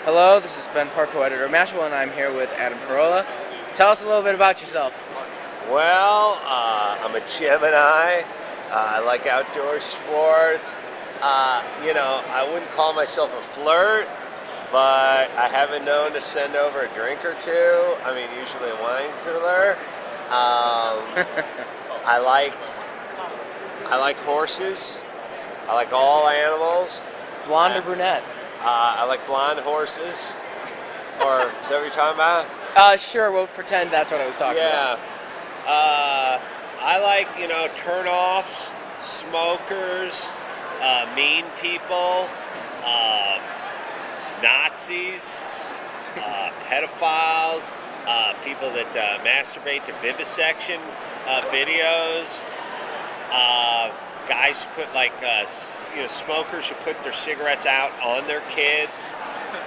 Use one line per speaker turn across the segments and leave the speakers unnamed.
Hello, this is Ben Parko, editor of Mashable, and I'm here with Adam Carolla. Tell us a little bit about yourself.
Well, I'm a Gemini. I like outdoor sports. I wouldn't call myself a flirt, but I have been known to send over a drink or two. I mean, usually a wine cooler. I like horses. I like all animals.
Blonde or brunette?
I like blonde horses. Or is that what you're talking about?
Sure, we'll pretend that's what I was talking
Yeah.
about.
I like, turn-offs, smokers, mean people, Nazis, pedophiles, people that masturbate to vivisection videos, guys who put smokers who put their cigarettes out on their kids.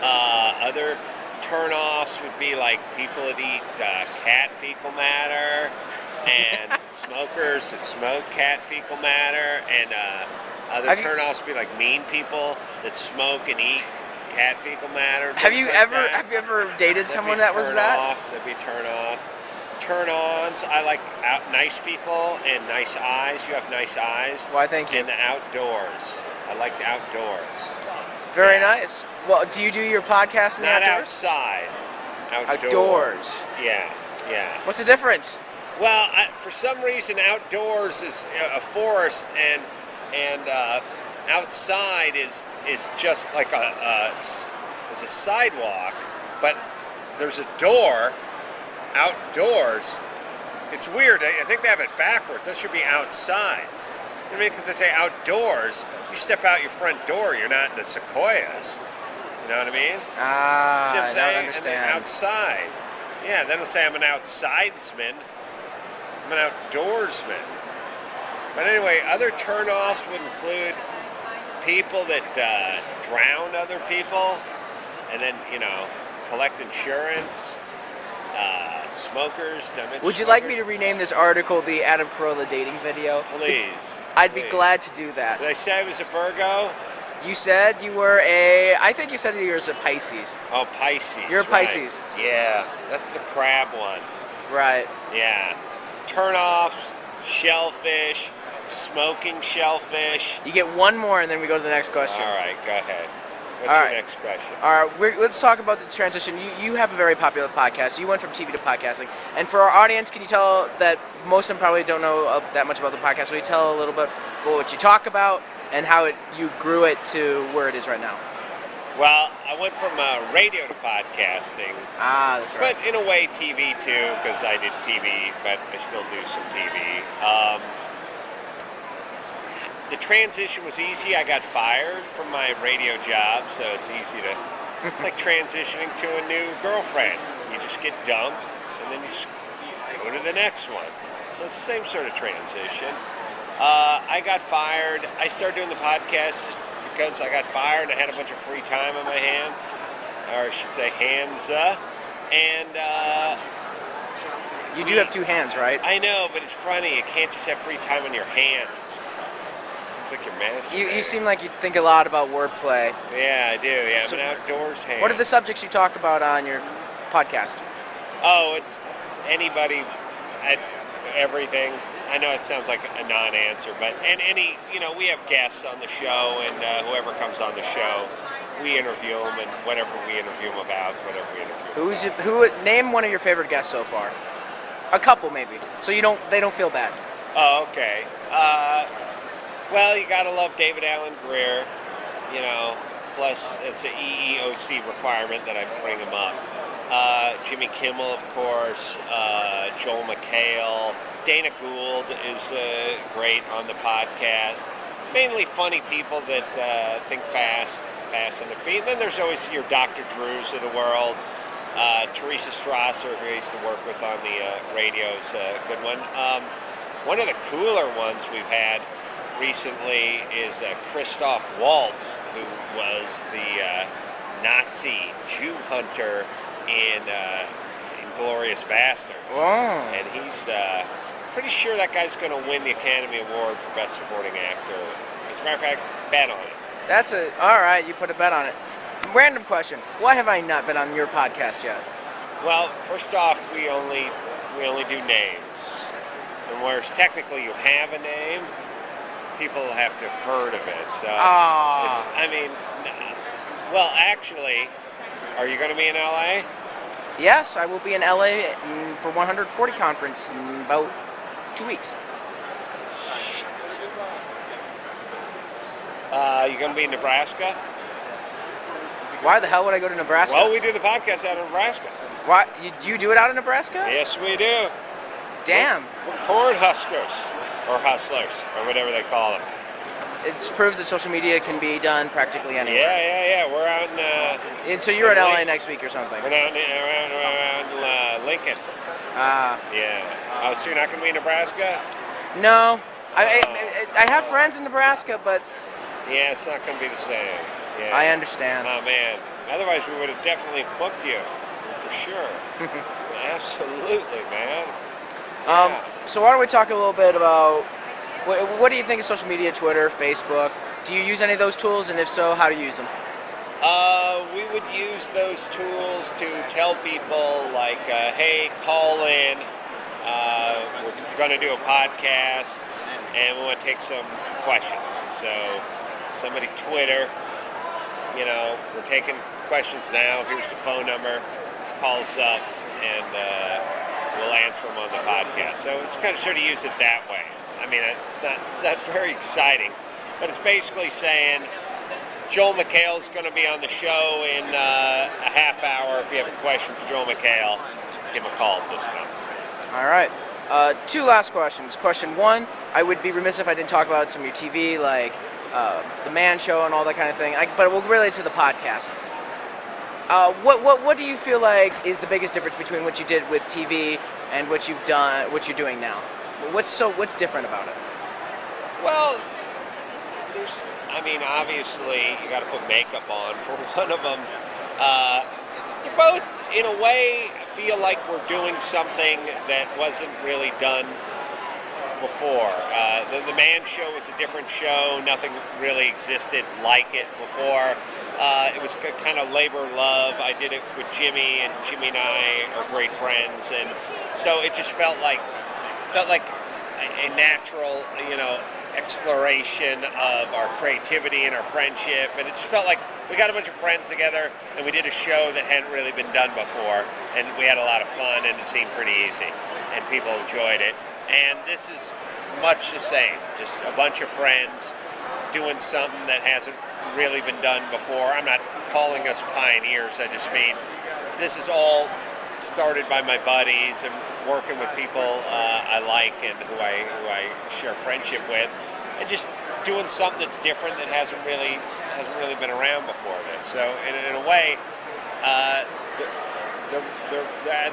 Other turn-offs would be like people that eat cat fecal matter, and smokers that smoke cat fecal matter, and other turn-offs would be like mean people that smoke and eat cat fecal matter.
Have you ever dated someone that was that?
That'd be turn-off. Turn-ons, I like nice people and nice eyes. You have nice eyes.
Why, thank you.
And the outdoors. I like the outdoors.
Very nice. Well, do you do your podcast in the
Not
outdoors?
outside.
Outdoors.
Yeah.
What's the difference?
Well, for some reason, outdoors is a forest, and outside is just like a sidewalk, but there's a door. Outdoors, it's weird. I think they have it backwards. That should be outside. I mean, because they say outdoors, you step out your front door, you're not in the sequoias. You know what I mean?
I don't understand.
And then outside. Yeah, then it'll say I'm an outsidesman. I'm an outdoorsman. But anyway, other turn-offs would include people that drown other people and then, collect insurance. Smokers.
Would you like me to rename this article the Adam Carolla dating video?
Please.
I'd be glad to do that.
Did I say I was a Virgo?
You said you were I think you said you were a Pisces.
Oh, Pisces.
You're a Pisces.
Right. Yeah, that's the crab one.
Right.
Yeah. Turn-offs, shellfish, smoking shellfish.
You get one more and then we go to the next question.
All right, go ahead. What's your next question?
All right, let's talk about the transition. You have a very popular podcast. You went from TV to podcasting. And for our audience, can you tell that most of them probably don't know that much about the podcast? Will you tell a little bit what you talk about and how you grew it to where it is right now?
Well, I went from radio to podcasting.
Ah, that's right.
But in a way, TV too, because I did TV, but I still do some TV. The transition was easy. I got fired from my radio job, so it's easy to... It's like transitioning to a new girlfriend. You just get dumped, and then you just go to the next one. So it's the same sort of transition. I got fired. I started doing the podcast just because I got fired and I had a bunch of free time on my hand, or I should say hands.
You do have two hands, right?
I know, but it's funny. You can't just have free time on your hand. Like your master.
You seem like you think a lot about wordplay.
Yeah, I do. Yeah, I'm an outdoors hand.
What are the subjects you talk about on your podcast?
Oh, anybody, everything. I know it sounds like a non-answer, but we have guests on the show, and whoever comes on the show, we interview them, and whatever we interview them about, whatever we interview.
Who? Name one of your favorite guests so far. A couple, maybe, so they don't feel bad.
Oh, okay. Well, you gotta love David Alan Grier, plus it's an EEOC requirement that I bring him up. Jimmy Kimmel, of course, Joel McHale, Dana Gould is great on the podcast. Mainly funny people that think fast on their feet. And then there's always your Dr. Drews of the world. Teresa Strasser, who I used to work with on the radio, is a good one. One of the cooler ones we've had recently is Christoph Waltz, who was the Nazi Jew hunter in Inglourious Bastards.
Wow.
And he's pretty sure that guy's going to win the Academy Award for Best Supporting Actor. As a matter of fact, bet on it.
All right, you put a bet on it. random question. Why have I not been on your podcast yet?
Well, first off, we only do names, and whereas technically you have a name, people have to have heard of it. So it's, I mean, well, actually, are you going to be in LA?
Yes, I will be in LA for 140 conference in about 2 weeks.
You going to be in Nebraska?
Why the hell would I go to Nebraska?
Well, we do the podcast out of Nebraska.
Why you do it out of Nebraska?
Yes, we do.
Damn.
We're corn huskers, or hustlers, or whatever they call them.
It proves that social media can be done practically anywhere.
Yeah. We're out in.
And so you're in LA next week or something?
We're out in Lincoln. Yeah. Oh, so you're not going to be in Nebraska?
No. I have friends in Nebraska, but
yeah, it's not going to be the same. Yeah.
I understand.
Oh man. Otherwise, we would have definitely booked you for sure. Absolutely, man. Yeah.
So why don't we talk a little bit about what do you think of social media, Twitter, Facebook? Do you use any of those tools, and if so, how do you use them?
We would use those tools to tell people, like, hey, call in. We're going to do a podcast, and we want to take some questions. So somebody Twitter, we're taking questions now. Here's the phone number. Call us up, and we'll answer them on the podcast. So it's kind of sort of use it that way. I mean, it's not very exciting, but it's basically saying Joel McHale's going to be on the show in a half hour. If you have a question for Joel McHale, give him a call at this number.
All right. 2 last questions. Question 1, I would be remiss if I didn't talk about some of your TV, like The Man Show and all that kind of thing, but we'll relate it to the podcast. What do you feel like is the biggest difference between what you did with TV and what you're doing now? What's different about it?
Well, obviously you got to put makeup on for one of them. They're both, in a way, feel like we're doing something that wasn't really done before. The Man Show was a different show. Nothing really existed like it before. It was kind of labor love. I did it with Jimmy, and Jimmy and I are great friends, and so it just felt like a natural, exploration of our creativity and our friendship, and it just felt like we got a bunch of friends together and we did a show that hadn't really been done before, and we had a lot of fun, and it seemed pretty easy, and people enjoyed it. And this is much the same, just a bunch of friends doing something that hasn't really been done before. I'm not calling us pioneers, I just mean this is all started by my buddies and working with people I like and who I share friendship with, and just doing something that's different that hasn't really been around before this. So in a way,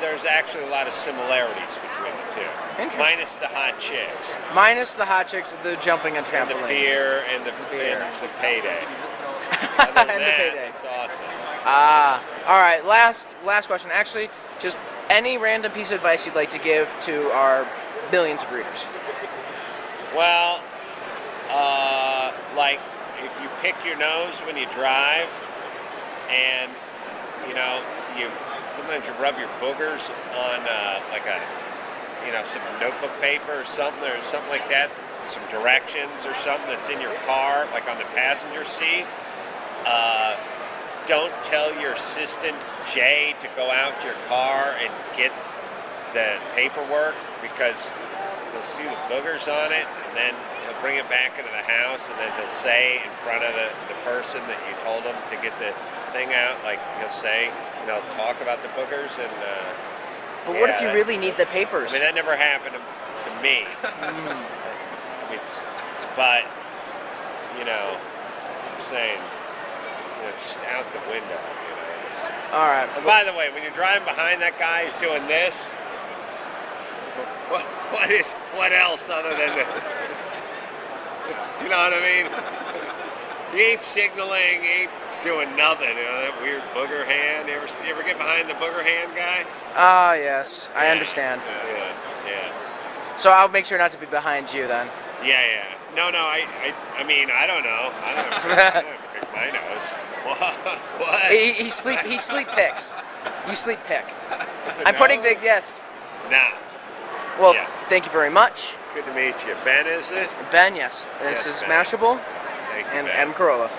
there's actually a lot of similarities between the two. Minus the hot chicks.
Minus the hot chicks, the jumping on trampolines.
And the beer and the payday. Other than that, it's awesome.
All right. Last question. Actually, just any random piece of advice you'd like to give to our millions of readers.
Well, like if you pick your nose when you drive, and sometimes you rub your boogers on some notebook paper or something like that, some directions or something that's in your car, like on the passenger seat. Don't tell your assistant Jay to go out to your car and get the paperwork, because he'll see the boogers on it, and then he'll bring it back into the house, and then he'll say in front of the person that you told him to get the thing out, like he'll say, talk about the boogers. And
but what if you really need the papers?
I mean, that never happened to me. But I'm saying, just out the window,
All right.
And by the way, when you're driving behind that guy who's doing this, what else other than the, you know what I mean? He ain't signaling, he ain't doing nothing. That weird booger hand. You ever get behind the booger hand guy?
Yes, I understand.
Yeah.
So I'll make sure not to be behind you then.
Yeah. No. I mean, I don't know. I don't have to pick I knows. What?
He sleep picks. You sleep pick.
The
I'm putting the
nose?
yes.
Nah.
Well,
Yeah.
thank you very much,
Good to meet you. Ben, is it?
Ben. Yes, this
Yes,
is
Ben.
Mashable
Thank you,
and
Ben.
Adam Carolla.